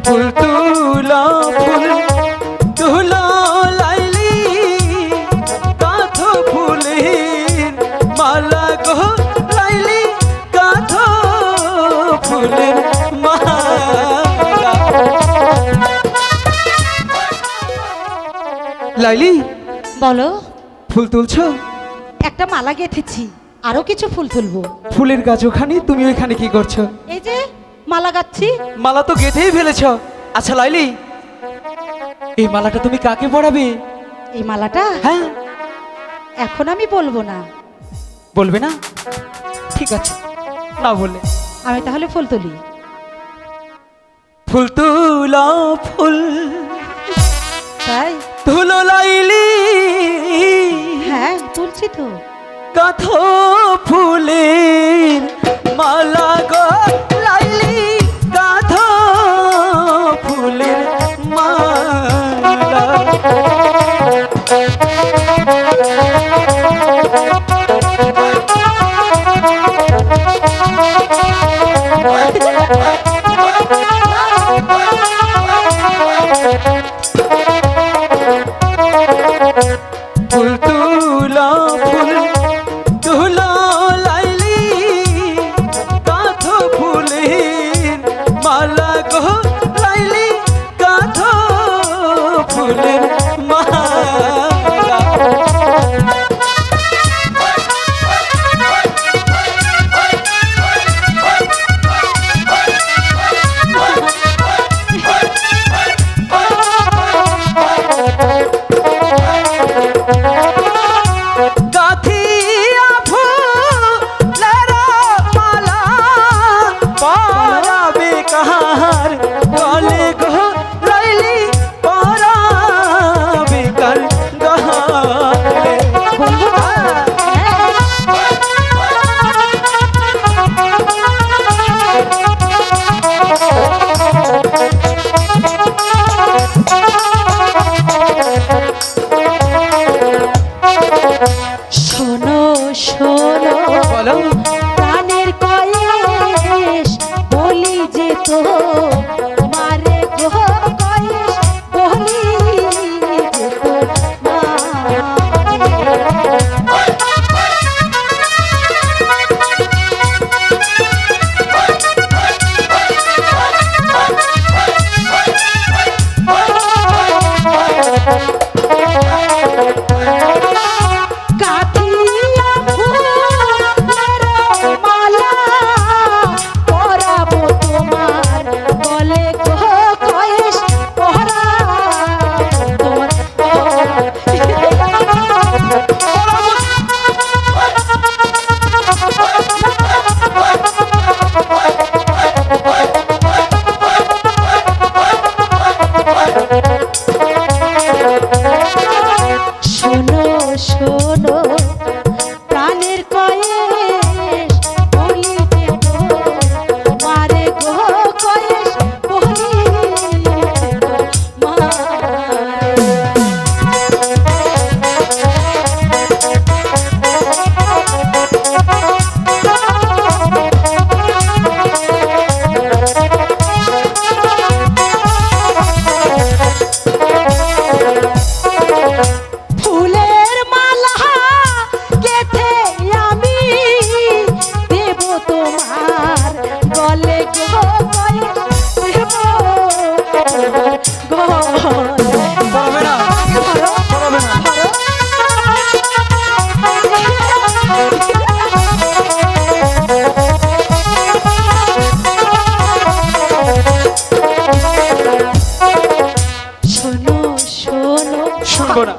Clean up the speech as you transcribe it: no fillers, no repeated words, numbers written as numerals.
ফুল তুলো লাইলি কাঁথ ফুলের মালা গো লাইলি কাঁথ ফুলের মালা। লাইলি বলো। ফুল তুলছো? একটা মালা গেঁথেছি, আরো কিছু ফুল তুলবো। ফুলের গাছ ওখানে, তুমি ওইখানে কি করছো? এই যে মালা গাচ্ছি। মালা তো গেঁথেই ফেলেছ। আচ্ছা লাইলি, এই মালাটা তুমি কাকে পরাবে? এই মালাটা হ্যাঁ, এখন আমি বলবো না। বলবে না? ঠিক আছে, না বললে। আমি তাহলে ফুল তুলি। ফুল তুলো তাই? তুলো লাইলি হ্যাঁ তুলছি তো। কাঁথ ফুলের মালা গো লাইলি কাঁথ ফুলের মালা। ফুল তুলো লাইলি কাঁথ ফুলের মালা গো লাইলি কাঁথ ফুলের মালা। গাথিয়া ফুলের মালা পরাবে কার গলে গো লাইলি পরাবে কার গলে। শোনো শোনো বলো। প্রাণের কয়েস বলি যে তো মারে গো কয়েস বলি যে তো মারে। কাঠিয়া ফুলের মালা পরাবো তোমার গলে গো কয়েস পরাবো তোমার। শোনো শোনো প্রাণের কয়েস বলি যে তো মারে গো কয়েস বলি যে তো মারে। ফুলের মালা গেথে আমি দেব তোমার গলে গো কয়েস দেব তোমার গলে। পরাবে না, পরাবে না। শোনো শোনো শুনবো না।